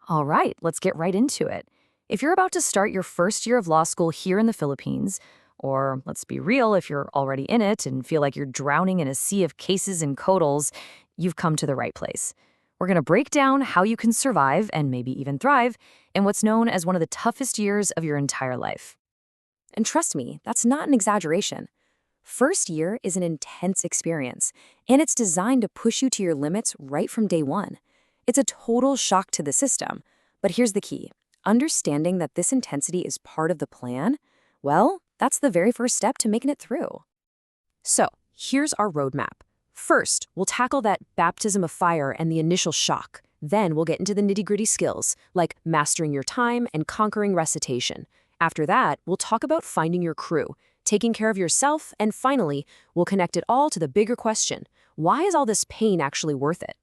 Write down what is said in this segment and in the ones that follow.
All right, let's get right into it. If you're about to start your first year of law school here in the Philippines, or let's be real, if you're already in it and feel like you're drowning in a sea of cases and codals, you've come to the right place. We're going to break down how you can survive and maybe even thrive in what's known as one of the toughest years of your entire life. And trust me, that's not an exaggeration. First year is an intense experience, and it's designed to push you to your limits right from day one. It's a total shock to the system. But here's the key. Understanding that this intensity is part of the plan, well, that's the very first step to making it through. So, here's our roadmap. First, we'll tackle that baptism of fire and the initial shock. Then we'll get into the nitty-gritty skills, like mastering your time and conquering recitation. After that, we'll talk about finding your crew, taking care of yourself, and finally, we'll connect it all to the bigger question: why is all this pain actually worth it?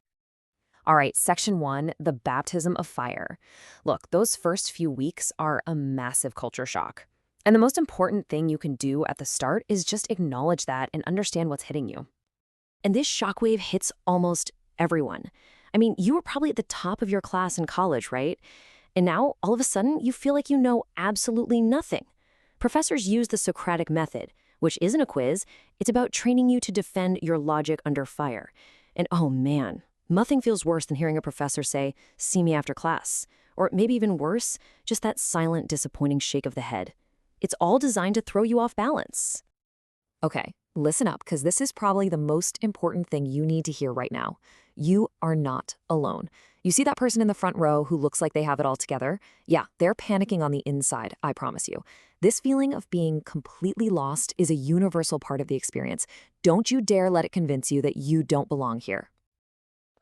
All right, section 1, the baptism of fire. Look, those first few weeks are a massive culture shock. And the most important thing you can do at the start is just acknowledge that and understand what's hitting you. And this shockwave hits almost everyone. I mean, you were probably at the top of your class in college, right? And now, all of a sudden, you feel like you know absolutely nothing. Professors use the Socratic method, which isn't a quiz. It's about training you to defend your logic under fire. And oh man, nothing feels worse than hearing a professor say, "See me after class." Or maybe even worse, just that silent, disappointing shake of the head. It's all designed to throw you off balance. Okay, listen up, because this is probably the most important thing you need to hear right now. You are not alone. You see that person in the front row who looks like they have it all together? Yeah, they're panicking on the inside, I promise you. This feeling of being completely lost is a universal part of the experience. Don't you dare let it convince you that you don't belong here.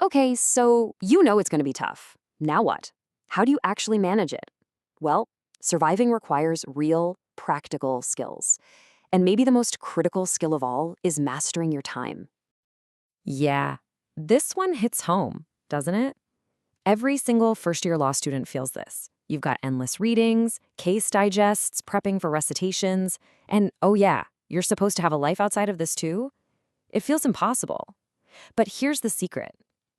Okay, so you know it's going to be tough. Now what? How do you actually manage it? Well, surviving requires real, practical skills. And maybe the most critical skill of all is mastering your time. Yeah, this one hits home, doesn't it? Every single first-year law student feels this. You've got endless readings, case digests, prepping for recitations, and oh yeah, you're supposed to have a life outside of this too? It feels impossible. But here's the secret.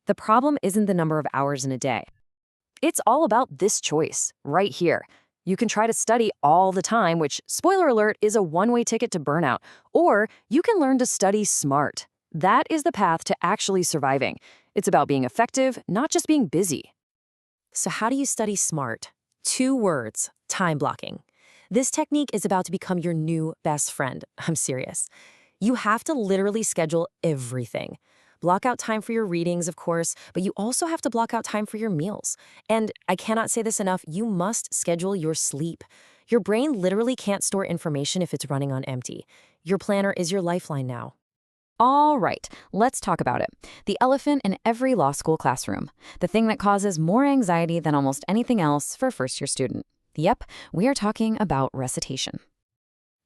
The problem isn't the number of hours in a day. It's all about this choice, right here. You can try to study all the time, which, spoiler alert, is a one-way ticket to burnout. Or you can learn to study smart. That is the path to actually surviving. It's about being effective, not just being busy. So how do you study smart? 2 words: time blocking. This technique is about to become your new best friend. I'm serious. You have to literally schedule everything. Block out time for your readings, of course, but you also have to block out time for your meals. And I cannot say this enough, you must schedule your sleep. Your brain literally can't store information if it's running on empty. Your planner is your lifeline now. All right, let's talk about it. The elephant in every law school classroom. The thing that causes more anxiety than almost anything else for a first-year student. Yep, we are talking about recitation.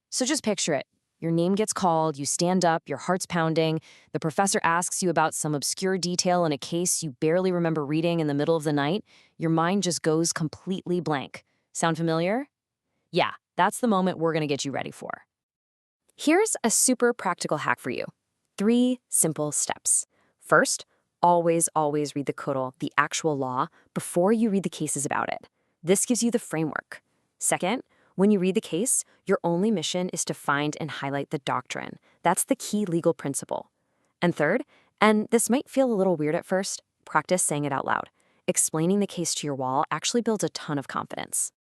So just picture it. Your name gets called, you stand up, your heart's pounding, the professor asks you about some obscure detail in a case you barely remember reading in the middle of the night. Your mind just goes completely blank. Sound familiar? Yeah, that's the moment we're going to get you ready for. Here's a super practical hack for you. 3 simple steps. First, always read the codal, the actual law, before you read the cases about it. This gives you the framework. Second, when you read the case, your only mission is to find and highlight the doctrine. That's the key legal principle. And third, and this might feel a little weird at first, practice saying it out loud. Explaining the case to your wall actually builds a ton of confidence.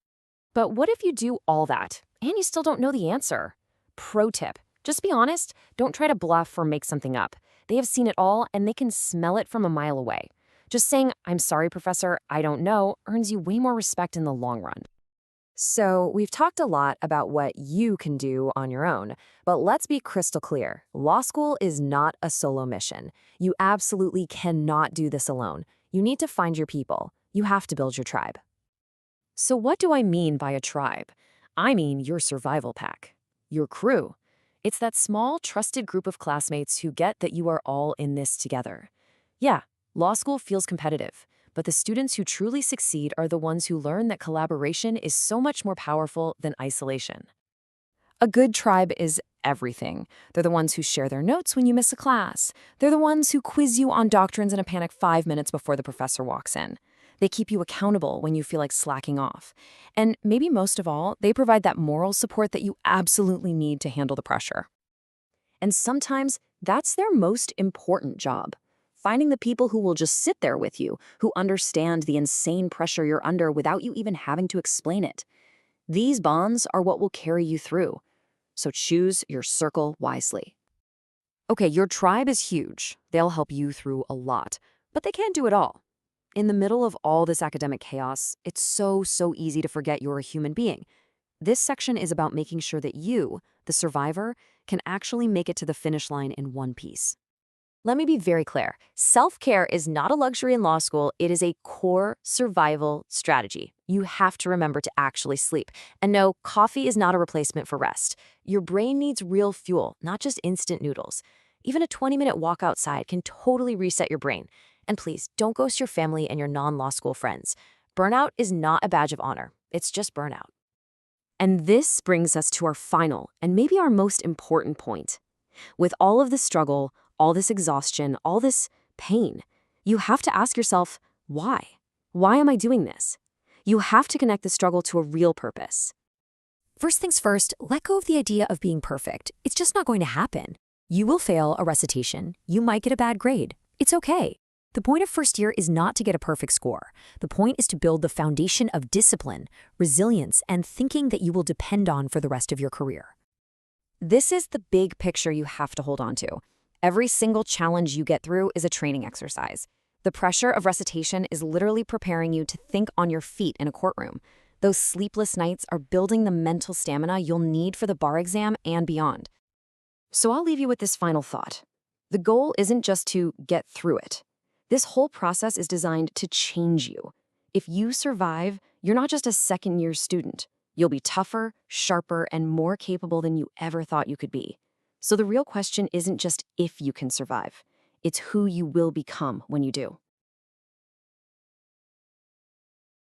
But what if you do all that and you still don't know the answer? Pro tip, just be honest. Don't try to bluff or make something up. They have seen it all and they can smell it from a mile away. Just saying, "I'm sorry, professor, I don't know," earns you way more respect in the long run. So we've talked a lot about what you can do on your own, but let's be crystal clear. Law school is not a solo mission. You absolutely cannot do this alone. You need to find your people. You have to build your tribe. So what do I mean by a tribe? I mean your survival pack, your crew. It's that small, trusted group of classmates who get that you are all in this together. Yeah, law school feels competitive. But the students who truly succeed are the ones who learn that collaboration is so much more powerful than isolation. A good tribe is everything. They're the ones who share their notes when you miss a class. They're the ones who quiz you on doctrines in a panic 5 minutes before the professor walks in. They keep you accountable when you feel like slacking off. And maybe most of all, they provide that moral support that you absolutely need to handle the pressure. And sometimes that's their most important job. Finding the people who will just sit there with you, who understand the insane pressure you're under without you even having to explain it. These bonds are what will carry you through. So choose your circle wisely. Okay, your tribe is huge. They'll help you through a lot, but they can't do it all. In the middle of all this academic chaos, it's so easy to forget you're a human being. This section is about making sure that you, the survivor, can actually make it to the finish line in one piece. Let me be very clear. Self-care is not a luxury in law school. It is a core survival strategy. You have to remember to actually sleep. And no, coffee is not a replacement for rest. Your brain needs real fuel, not just instant noodles. Even a 20-minute walk outside can totally reset your brain. And please, don't ghost your family and your non-law school friends. Burnout is not a badge of honor. It's just burnout. And this brings us to our final and maybe our most important point. With all of this struggle, all this exhaustion, all this pain, you have to ask yourself, why? Why am I doing this? You have to connect the struggle to a real purpose. First things first, let go of the idea of being perfect. It's just not going to happen. You will fail a recitation. You might get a bad grade. It's okay. The point of first year is not to get a perfect score. The point is to build the foundation of discipline, resilience, and thinking that you will depend on for the rest of your career. This is the big picture you have to hold on to. Every single challenge you get through is a training exercise. The pressure of recitation is literally preparing you to think on your feet in a courtroom. Those sleepless nights are building the mental stamina you'll need for the bar exam and beyond. So I'll leave you with this final thought. The goal isn't just to get through it. This whole process is designed to change you. If you survive, you're not just a second-year student. You'll be tougher, sharper, and more capable than you ever thought you could be. So the real question isn't just if you can survive. It's who you will become when you do.